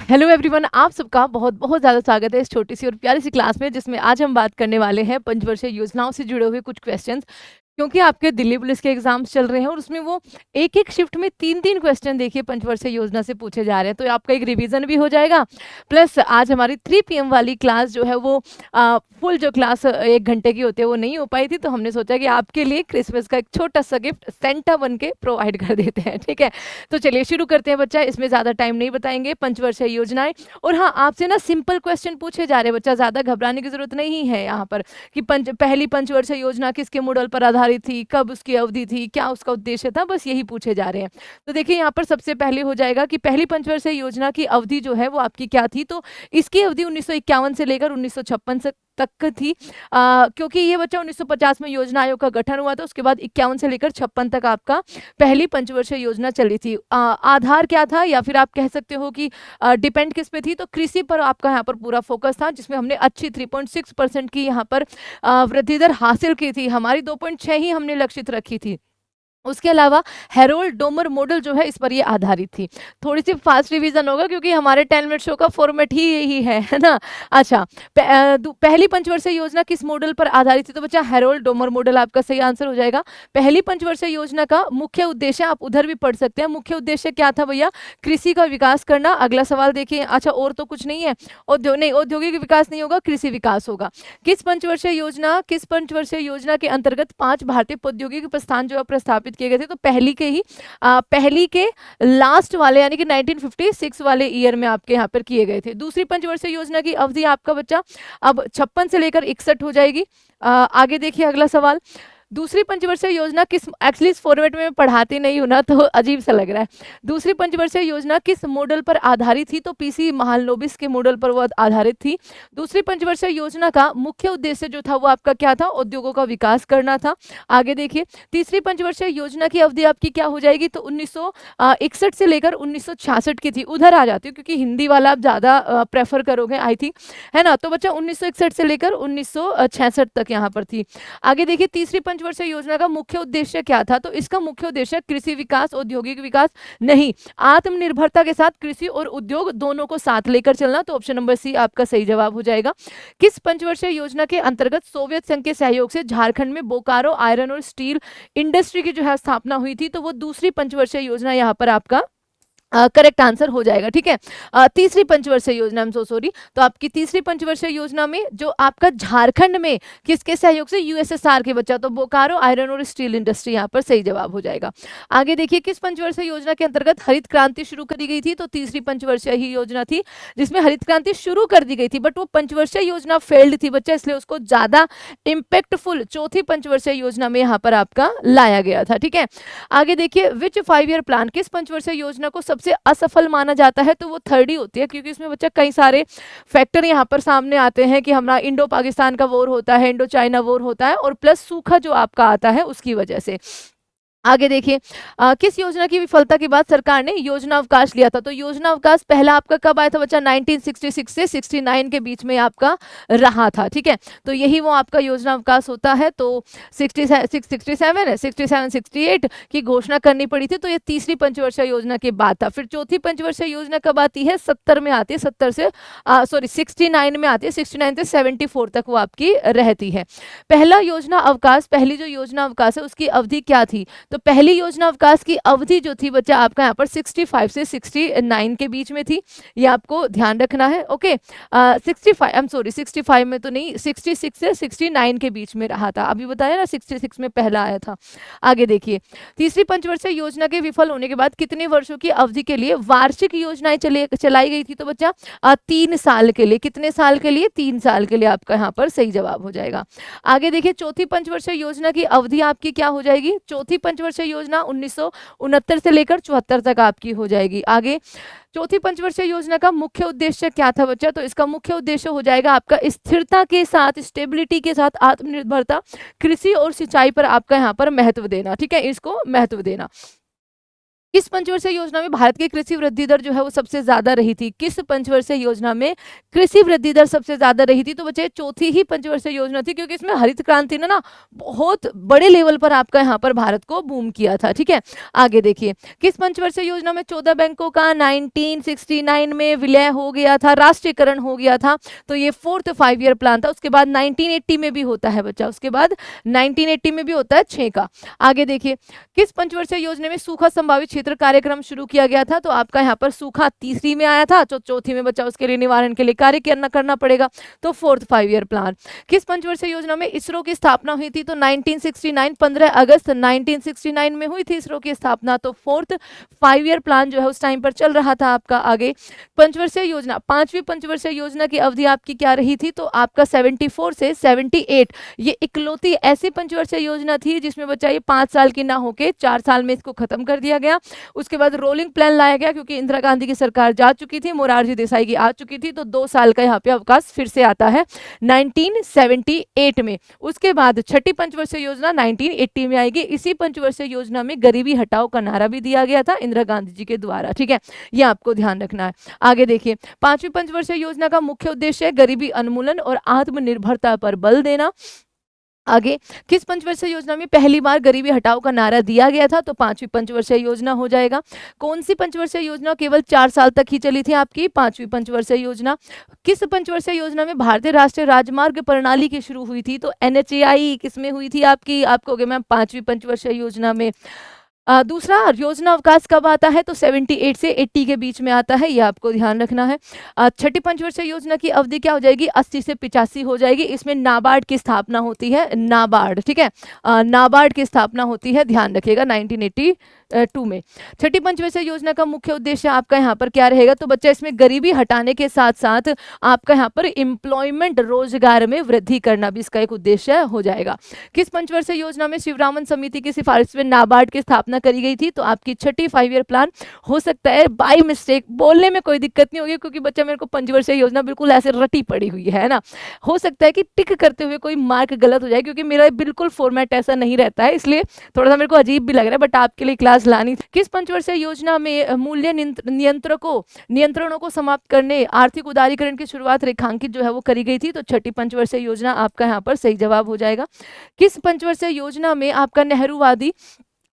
Hello everyone, आप सबका बहुत बहुत ज़्यादा स्वागत है इस छोटी सी और प्यारी सी क्लास में, जिसमें आज हम बात करने वाले हैं पंचवर्षीय योजनाओं से जुड़े हुए कुछ क्वेश्चंस। क्योंकि आपके दिल्ली पुलिस के एग्जाम्स चल रहे हैं और उसमें वो एक एक शिफ्ट में तीन तीन क्वेश्चन देखिए पंचवर्षीय योजना से पूछे जा रहे हैं, तो आपका एक रिवीजन भी हो जाएगा। प्लस आज हमारी 3 PM वाली क्लास जो है वो फुल जो क्लास 1 घंटे की होती है वो नहीं हो पाई थी, तो हमने सोचा कि आपके लिए क्रिसमस का एक छोटा सा गिफ्ट सेंटा बन के प्रोवाइड कर देते हैं। ठीक है, तो चलिए शुरू करते हैं बच्चा। इसमें ज़्यादा टाइम नहीं बताएंगे, पंचवर्षीय योजनाएं। और हाँ, आपसे ना सिंपल क्वेश्चन पूछे जा रहे हैं बच्चा, ज़्यादा घबराने की जरूरत नहीं है यहाँ पर कि पहली पंचवर्षीय योजना किसके मॉडल पर आधारित थी, कब उसकी अवधि थी, क्या उसका उद्देश्य था, बस यही पूछे जा रहे हैं। तो देखिए यहाँ पर सबसे पहले हो जाएगा कि पहली पंचवर्षीय योजना की अवधि जो है वो आपकी क्या थी। तो इसकी अवधि 1951 से लेकर 1956 तक थी। क्योंकि ये बच्चा 1950 में योजना आयोग का गठन हुआ था, उसके बाद 51 से लेकर 56 तक आपका पहली पंचवर्षीय योजना चली थी। आधार क्या था, या फिर आप कह सकते हो कि डिपेंड किस पे थी, तो कृषि पर आपका यहाँ पर पूरा फोकस था, जिसमें हमने अच्छी 3.6% की यहाँ पर वृद्धि दर हासिल की थी। हमारी 2.6 ही हमने लक्षित रखी थी। उसके अलावा हेरोल्ड डोमर मॉडल जो है इस पर ये आधारित थी। थोड़ी सी फास्ट रिवीजन होगा क्योंकि हमारे 10 मिनट शो का फॉर्मेट ही यही है ना। अच्छा, पहली पंचवर्षीय योजना किस मॉडल पर आधारित थी, तो बच्चा हेरोल्ड डोमर मॉडल आपका सही आंसर हो जाएगा। पहली पंचवर्षीय योजना का मुख्य उद्देश्य आप उधर भी पढ़ सकते हैं। मुख्य उद्देश्य क्या था भैया, कृषि का विकास करना। अगला सवाल देखिए। अच्छा, और तो कुछ नहीं है। औद्योगिक विकास नहीं होगा, कृषि विकास होगा। किस पंचवर्षीय योजना के अंतर्गत 5 भारतीय प्रौद्योगिकी प्रस्थान जो है प्रस्तापित किए गए थे, तो पहली के लास्ट वाले यानी कि 1956 वाले ईयर में आपके यहाँ पर किए गए थे। दूसरी पंचवर्षीय योजना की अवधि आपका बच्चा अब 56 से लेकर 61 हो जाएगी। आगे देखिए अगला सवाल। दूसरी पंचवर्षीय योजना किस, एक्चुअली इस फॉर्मेट में मैं पढ़ाती नहीं हूं ना, तो अजीब सा लग रहा है। दूसरी पंचवर्षीय योजना किस मॉडल पर आधारित थी, तो पीसी महालनोबिस के मॉडल पर वो आधारित थी। दूसरी पंचवर्षीय योजना का मुख्य उद्देश्य जो था वो आपका क्या था, उद्योगों का विकास करना था। आगे देखिए, तीसरी पंचवर्षीय योजना की अवधि आपकी क्या हो जाएगी, तो 1961 से लेकर 1966 की थी। उधर आ जाती हूँ क्योंकि हिंदी वाला आप ज्यादा प्रेफर करोगे आई थिंक, है ना। तो बच्चा 1961 से लेकर 1966 तक यहाँ पर थी। आगे देखिए, तीसरी पंचवर्षीय योजना का मुख्य उद्देश्य क्या था, तो इसका मुख्य उद्देश्य कृषि विकास, औद्योगिक विकास नहीं, आत्मनिर्भरता के साथ कृषि और उद्योग दोनों को साथ लेकर चलना। तो ऑप्शन नंबर सी आपका सही जवाब हो जाएगा। किस पंचवर्षीय योजना के अंतर्गत सोवियत संघ के सहयोग से झारखंड में बोकारो आयरन और स्टील इंडस्ट्री की जो है स्थापना हुई थी, तो वो दूसरी पंचवर्षीय योजना यहाँ पर आपका करेक्ट आंसर हो जाएगा। ठीक है, तीसरी पंचवर्षीय योजना, हम सो सॉरी, तो आपकी तीसरी पंचवर्षीय योजना में जो आपका झारखंड में किसके सहयोग से, यूएसएसआर के बच्चा, तो बोकारो आयरन और स्टील इंडस्ट्री यहाँ पर सही जवाब हो जाएगा। आगे देखिए, किस पंचवर्षीय योजना के अंतर्गत हरित क्रांति शुरू करी गई थी, तो तीसरी पंचवर्षीय ही योजना थी जिसमें हरित क्रांति शुरू कर दी गई थी, बट वो पंचवर्षीय योजना फेल्ड थी बच्चा, इसलिए उसको ज्यादा इम्पैक्टफुल चौथी पंचवर्षीय योजना में यहाँ पर आपका लाया गया था। ठीक है, आगे देखिए, विच 5 ईयर प्लान किस पंचवर्षीय योजना को सबसे असफल माना जाता है, तो वो थर्ड ही होती है, क्योंकि इसमें बच्चा कई सारे फैक्टर यहाँ पर सामने आते हैं कि हमारा इंडो पाकिस्तान का वॉर होता है, इंडो चाइना वॉर होता है, और प्लस सूखा जो आपका आता है उसकी वजह से। आगे देखिए, किस योजना की विफलता के बाद सरकार ने योजना अवकाश लिया था, तो योजना अवकाश पहला आपका कब आया था बच्चा, 1966 से 69 के बीच में आपका रहा था। ठीक है, तो यही वो आपका योजना अवकाश होता है। तो 67 की घोषणा करनी पड़ी थी, तो ये तीसरी पंचवर्षीय योजना के बाद था। फिर चौथी पंचवर्षीय योजना कब आती है, 70 में आती है, 69 में आती है, 69 से 74 तक वो आपकी रहती है। पहला योजना अवकाश, पहली जो योजना अवकाश है उसकी अवधि क्या थी, तो पहली योजना अवकाश की अवधि जो थी बच्चा आपका यहाँ पर 65 से 69 के बीच में थी, ये आपको ध्यान रखना है। ओके, 65 में तो नहीं, 66 से 69 के बीच में रहा था, अभी बताया ना 66 में पहला आया था। आगे देखिए, तीसरी पंचवर्षीय योजना के विफल होने के बाद कितने वर्षों की अवधि के लिए वार्षिक योजनाएं चलाई गई थी, तो बच्चा 3 साल के लिए, कितने साल के लिए, 3 साल के लिए आपका यहाँ पर सही जवाब हो जाएगा। आगे देखिए, चौथी पंचवर्षीय योजना की अवधि आपकी क्या हो जाएगी, चौथी पंचवर्षीय योजना 1969 से लेकर 74 तक आपकी हो जाएगी। आगे, चौथी पंचवर्षीय योजना का मुख्य उद्देश्य क्या था बच्चा, तो इसका मुख्य उद्देश्य हो जाएगा आपका स्थिरता के साथ, स्टेबिलिटी के साथ आत्मनिर्भरता, कृषि और सिंचाई पर आपका यहाँ पर महत्व देना। ठीक है, इसको महत्व देना। किस पंचवर्षीय योजना में भारत की कृषि वृद्धि दर जो है वो सबसे ज्यादा रही थी? किस पंचवर्षीय योजना में कृषि वृद्धि दर सबसे ज्यादा रही थी? तो बच्चे चौथी ही पंचवर्षीय योजना थी, क्योंकि इसमें हरित क्रांति ने ना बहुत बड़े लेवल पर आपका यहाँ पर भारत को बूम किया था। ठीक है, आगे देखिए, किस पंचवर्षीय योजना में 14 बैंकों का 1969 में विलय हो गया था, राष्ट्रीयकरण हो गया था? तो ये 4th 5 ईयर प्लान था। उसके बाद 1980 में भी होता है बच्चा, उसके बाद 1980 में भी होता है 6 का। आगे देखिए, किस पंचवर्षीय योजना में सूखा संभावित क्षेत्र कार्यक्रम शुरू किया गया था? तो आपका यहाँ पर सूखा तीसरी में आया था, तो चौथी में बच्चा उसके लिए निवारण के लिए कार्य करना पड़ेगा, तो 4th 5 ईयर प्लान। किस पंचवर्षीय योजना में इसरो की स्थापना हुई थी? तो 1969, 15 अगस्त 1969 में हुई थी इसरो की स्थापना, तो 4th 5 ईयर प्लान जो है उस टाइम पर चल रहा था आपका। आगे पंचवर्षीय योजना, पांचवी पंचवर्षीय योजना की अवधि आपकी क्या रही थी? तो आपका 74 से 78, ये इकलौती ऐसी पंचवर्षीय योजना थी जिसमें बच्चा ये 5 साल की ना होके 4 साल में इसको खत्म कर दिया गया। उसके बाद रोलिंग प्लान लाया गया, क्योंकि इंदिरा गांधी की सरकार जा चुकी थी, मोरारजी देसाई की आ चुकी थी, तो 2 साल का यहाँ पे अवकाश फिर से आता है 1978 में। उसके बाद छठी पंचवर्षीय योजना 1980 में आएगी। इसी पंचवर्षीय योजना में गरीबी हटाओ का नारा भी दिया गया था इंदिरा गांधी जी के द्वारा। ठीक है, ये आपको ध्यान रखना है। आगे देखिए, पांचवी पंचवर्षीय योजना का मुख्य उद्देश्य है गरीबी उन्मूलन और आत्मनिर्भरता पर बल देना। आगे, किस पंचवर्षीय योजना में पहली बार गरीबी हटाओ का नारा दिया गया था? तो पांचवी पंचवर्षीय योजना हो जाएगा। कौन सी पंचवर्षीय योजना केवल 4 साल तक ही चली थी? आपकी पांचवी पंचवर्षीय योजना। किस पंचवर्षीय योजना में भारतीय राष्ट्रीय राजमार्ग प्रणाली की शुरू हुई थी? तो NHAI किसमें हुई थी आपकी? आपको कहोगे मैम पांचवी पंचवर्षीय योजना में। दूसरा, योजना अवकाश कब आता है? तो 78 से 80 के बीच में आता है, ये आपको ध्यान रखना है। छठी पंचवर्षीय योजना की अवधि क्या हो जाएगी? 80 से 85 हो जाएगी। इसमें नाबार्ड की स्थापना होती है, नाबार्ड। ठीक है, नाबार्ड की स्थापना होती है, ध्यान रखिएगा 1982 में। छठी पंचवर्षीय योजना का मुख्य उद्देश्य आपका यहाँ पर क्या रहेगा? तो बच्चा इसमें गरीबी हटाने के साथ साथ आपका यहाँ पर एम्प्लॉयमेंट, रोजगार में वृद्धि करना भी इसका एक उद्देश्य हो जाएगा। किस पंचवर्षीय योजना में शिवरामन समिति की सिफारिश में नाबार्ड की स्थापना करी गई थी? तो आपकी छठी 5 ईयर प्लान हो सकता है बाय मिस्टेक, बोलने में कोई दिक्कत नहीं होगी, क्योंकि बच्चा मेरे को पंचवर्षीय योजना बिल्कुल ऐसे रटी पड़ी हुई है ना, हो सकता है कि टिक करते हुए कोई मार्क गलत हो जाए, क्योंकि मेरा बिल्कुल फॉर्मेट ऐसा नहीं रहता है, इसलिए थोड़ा सा मेरे को अजीब भी लग रहा है, बट आपके लिए क्लास लानी। किस पंचवर्षीय योजना में मूल्य नियंत्रणों को समाप्त करने, आर्थिक उदारीकरण की शुरुआत रेखांकित जो है वो करी गई थी? तो छठी पंचवर्षीय योजना आपका यहाँ पर सही जवाब हो जाएगा। किस पंचवर्षीय योजना में आपका नेहरूवादी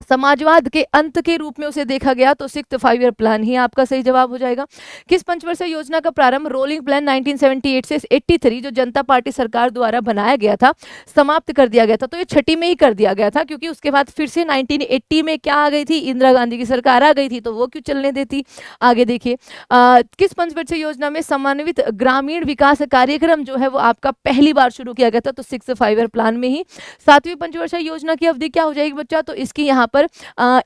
समाजवाद के अंत के रूप में उसे देखा गया? तो 6th 5 ईयर प्लान ही आपका सही जवाब हो जाएगा। किस पंचवर्षीय योजना का प्रारंभ रोलिंग प्लान 1978 से 83 जो जनता पार्टी सरकार द्वारा बनाया गया था, समाप्त कर दिया गया था? तो ये छठी में ही कर दिया गया था, क्योंकि उसके बाद फिर से 1980 में क्या आ गई थी? इंदिरा गांधी की सरकार आ गई थी, तो वो क्यों चलने देती। आगे देखिए, किस पंचवर्षीय योजना में समन्वित ग्रामीण विकास कार्यक्रम जो है वो आपका पहली बार शुरू किया गया था? तो 6th 5 ईयर प्लान में ही। सातवीं पंचवर्षीय योजना की अवधि क्या हो जाएगी बच्चा? तो इसकी यहाँ पर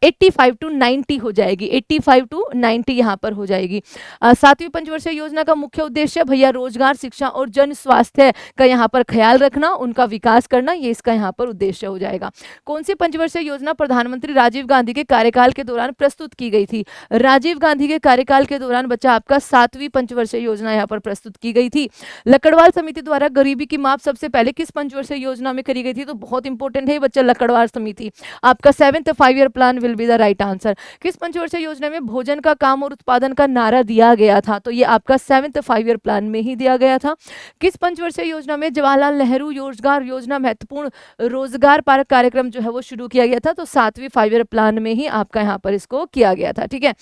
85 टू 90 हो जाएगी, 85 टू 90 यहाँ पर हो जाएगी। सातवीं पंचवर्षीय योजना का मुख्य उद्देश्य भैया रोजगार, शिक्षा और जन स्वास्थ्य का यहाँ पर ख्याल रखना, उनका विकास करना, ये इसका यहाँ पर उद्देश्य हो जाएगा। कौन सी पंचवर्षीय योजना प्रधानमंत्री राजीव गांधी के कार्यकाल के दौरान प्रस्तुत की गई थी? राजीव गांधी के कार्यकाल के दौरान बच्चा आपका 7वीं पंचवर्षीय योजना यहाँ पर प्रस्तुत की गई थी। लकड़वाल समिति द्वारा गरीबी की माप सबसे पहले किस पंचवर्षीय योजना में करी गई थी? तो बहुत इंपॉर्टेंट है बच्चा, लकड़वाल समिति। आपका 7th 5 year plan will be the right answer. किस पंचवर्षीय योजना में भोजन का काम और उत्पादन का नारा दिया गया था? तो ये आपका 7th 5 ईयर प्लान में ही दिया गया था। किस पंचवर्षीय योजना में जवाहरलाल नेहरू रोजगार योजना महत्वपूर्ण रोजगार परक कार्यक्रम जो है वो शुरू किया गया था? तो 7वीं 5 ईयर प्लान में ही आपका यहाँ पर इसको किया गया था। ठीक है,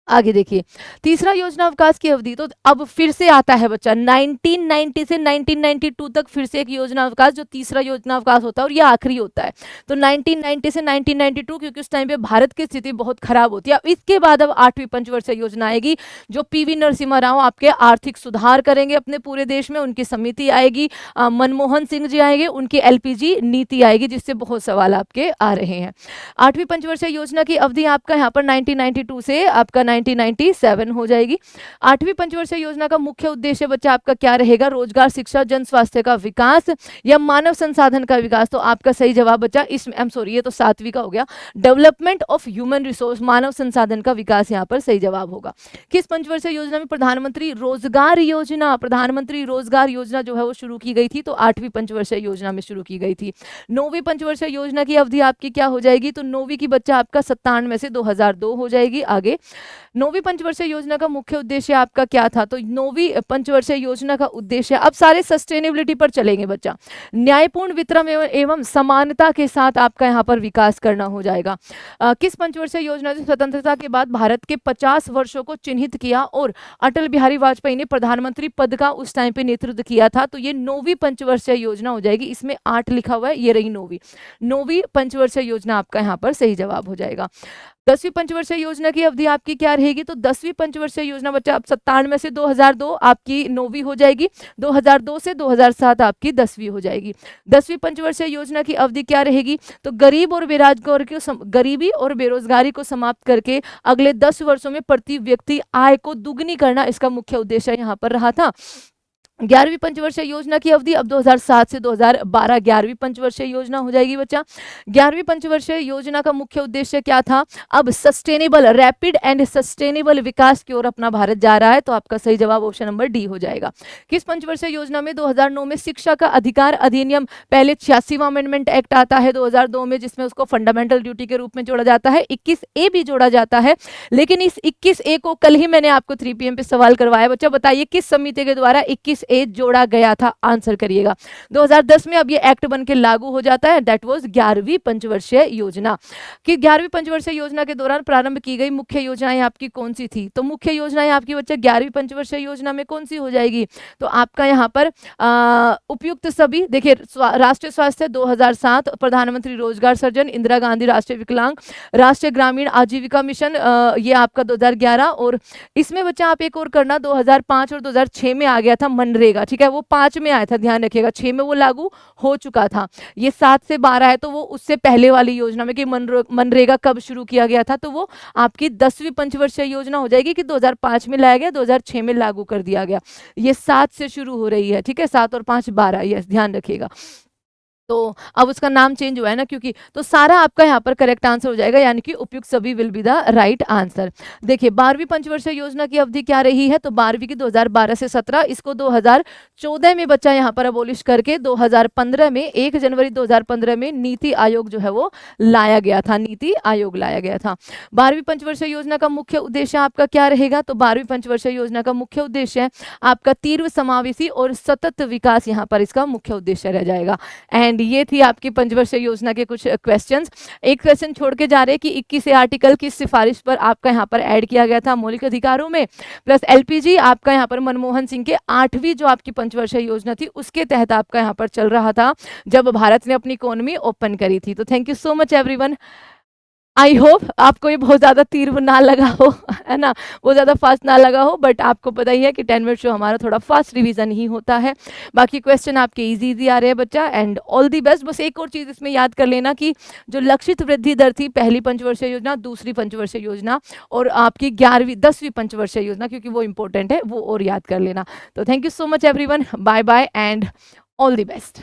आगे देखिए, तीसरा योजना अवकाश की अवधि, तो अब फिर से आता है बच्चा 1990 से 1992 तक फिर से एक योजना अवकाश, जो तीसरा योजना अवकाश होता है और ये आखिरी होता है। तो 1990 से 1992, क्योंकि उस टाइम पे भारत की स्थिति बहुत खराब होती है। अब इसके बाद अब 8वीं पंचवर्षीय योजना आएगी, जो PV नरसिम्हा राव आपके आर्थिक सुधार करेंगे अपने पूरे देश में, उनकी समिति आएगी, मनमोहन सिंह जी आएंगे, उनकी LPG नीति आएगी, जिससे बहुत सवाल आपके आ रहे हैं। 8वीं पंचवर्षीय योजना की अवधि आपका यहाँ पर 1992 से आपका 1997 हो जाएगी। 8वीं पंचवर्षीय योजना का मुख्य उद्देश्य बच्चा आपका क्या रहेगा? रोजगार, शिक्षा, जन स्वास्थ्य का विकास या मानव संसाधन का विकास। तो आपका सही जवाब बच्चा इसमें, आई एम सॉरी, ये तो 7वीं का हो गया, डेवलपमेंट ऑफ ह्यूमन रिसोर्स, मानव संसाधन का विकास यहाँ पर सही जवाब होगा। किस पंचवर्षीय योजना में प्रधानमंत्री रोजगार योजना, प्रधानमंत्री रोजगार योजना जो है वो शुरू की गई थी? तो 8वीं पंचवर्षीय योजना में शुरू की गई थी। 9वीं पंचवर्षीय योजना की अवधि आपकी क्या हो जाएगी? तो 9वीं की बच्चा आपका 97 में से 2002 हो जाएगी। आगे 9वीं पंचवर्षीय योजना का मुख्य उद्देश्य आपका क्या था? तो 9वीं पंचवर्षीय योजना का उद्देश्य, अब सारे सस्टेनेबिलिटी पर चलेंगे बच्चा, न्यायपूर्ण वितरण एवं समानता के साथ आपका यहाँ पर विकास करना हो जाएगा। किस पंचवर्षीय योजना से स्वतंत्रता के बाद भारत के 50 वर्षों को चिन्हित किया और अटल बिहारी वाजपेयी ने प्रधानमंत्री पद का उस टाइम पे नेतृत्व किया था? तो ये 9वीं पंचवर्षीय योजना हो जाएगी। इसमें 8 लिखा हुआ है, ये रही 9वीं पंचवर्षीय योजना आपका यहाँ पर सही जवाब हो जाएगा। 10वीं पंचवर्षीय योजना की अवधि आपकी क्या रहेगी? तो 10वीं पंचवर्षीय योजना बच्चा अब 97 में से 2002 आपकी 9वीं हो जाएगी, 2002 से 2007 आपकी 10वीं हो जाएगी। 10वीं पंचवर्षीय योजना की अवधि क्या रहेगी? तो गरीबी और बेरोजगारी को समाप्त करके अगले 10 वर्षों में प्रति व्यक्ति आय को दुगनी करना इसका मुख्य उद्देश्य यहाँ पर रहा था। 11वीं पंचवर्षीय योजना की अवधि अब 2007 से 2012 11वीं पंचवर्षीय योजना हो जाएगी बच्चा। 11वीं पंचवर्षीय योजना का मुख्य उद्देश्य क्या था? अब सस्टेनेबल, रैपिड एंड सस्टेनेबल विकास की ओर अपना भारत जा रहा है। तो आपका सही जवाब ऑप्शन नंबर डी हो जाएगा। किस पंचवर्षीय योजना में 2009 में शिक्षा का अधिकार अधिनियम, पहले 86वां अमेंडमेंट एक्ट आता है 2002 में, जिसमें उसको फंडामेंटल ड्यूटी के रूप में जोड़ा जाता है, 21A भी जोड़ा जाता है। लेकिन इस 21A को कल ही मैंने आपको 3 PM पे सवाल करवाया बच्चा, बताइए किस समिति के द्वारा 21A जोड़ा गया था? आंसर करिएगा। 2010 में अब ये एक्ट बन के लागू हो जाता है। दैट वाज 11वीं पंचवर्षीय योजना। कि 11वीं पंचवर्षीय योजना के दौरान प्रारंभ की गई मुख्य योजनाएं आपकी कौन सी थी? तो मुख्य योजनाएं आपकी बच्चे 11वीं पंचवर्षीय योजना में कौन सी हो जाएगी? तो आपका यहाँ पर उपयुक्त सभी, देखिए, राष्ट्रीय स्वास्थ्य 2007, प्रधानमंत्री रोजगार सृजन, इंदिरा गांधी राष्ट्रीय विकलांग, राष्ट्रीय ग्रामीण आजीविका मिशन, ये आपका 2011। और इसमें बच्चा आप एक और करना, 2005 और 2006 में आ गया था मनरेगा, ठीक है, वो 5 में आया था, ध्यान रखिएगा। 6 में वो लागू हो चुका था। ये 7 से 12 है, तो वो उससे पहले वाली योजना में कि मनरेगा कब शुरू किया गया था? तो वो आपकी 10वीं पंचवर्षीय योजना हो जाएगी कि 2005 में लाया गया, 2006 में लागू कर दिया गया। ये 7 से शुरू हो रही है, ठीक है, 7 और 5 12, यस, ध्यान रखिएगा। तो अब उसका नाम चेंज हुआ है ना, क्योंकि, तो सारा आपका यहाँ पर करेक्ट आंसर हो जाएगा, यानी कि उपयुक्त सभी will be the right answer. देखिए 12वीं पंचवर्षीय योजना की अवधि क्या रही है? तो 12वीं की 2012 से 17, इसको 2014 में बच्चा यहाँ पर अबोलिश करके 2015 में 1 जनवरी 2015 में नीति आयोग जो है वो लाया गया था, नीति आयोग लाया गया था। 12वीं पंचवर्षीय योजना का मुख्य उद्देश्य आपका क्या रहेगा? तो 12वीं पंचवर्षीय योजना का मुख्य उद्देश्य है आपका तीव्र समावेशी और सतत विकास, यहाँ पर इसका मुख्य उद्देश्य रह जाएगा। एंड ये थी आपकी पंचवर्षीय योजना के कुछ क्वेश्चंस। एक क्वेश्चन छोड़ के जा रहे हैं कि 21 आर्टिकल की सिफारिश पर आपका यहाँ पर ऐड किया गया था मौलिक अधिकारों में, प्लस एलपीजी आपका यहाँ पर मनमोहन सिंह के 8वीं जो आपकी पंचवर्षीय योजना थी उसके तहत आपका यहाँ पर चल रहा था जब भारत ने अपनी इकोनॉमी ओपन करी थी। तो thank you so much everyone. I hope आपको ये बहुत ज़्यादा तीव्र ना लगा हो, है ना, बहुत ज़्यादा फास्ट ना लगा हो, बट आपको पता ही है कि 10 मिनट शो हमारा थोड़ा फास्ट रिवीजन ही होता है। बाकी क्वेश्चन आपके इजी आ रहे हैं बच्चा, एंड ऑल दी बेस्ट। बस एक और चीज़ इसमें याद कर लेना कि जो लक्षित वृद्धि दर थी, पहली पंचवर्षीय योजना, दूसरी पंचवर्षीय योजना और आपकी 10वीं पंचवर्षीय योजना, क्योंकि वो इंपॉर्टेंट है, वो और याद कर लेना। तो thank you so much everyone, bye bye and all the best.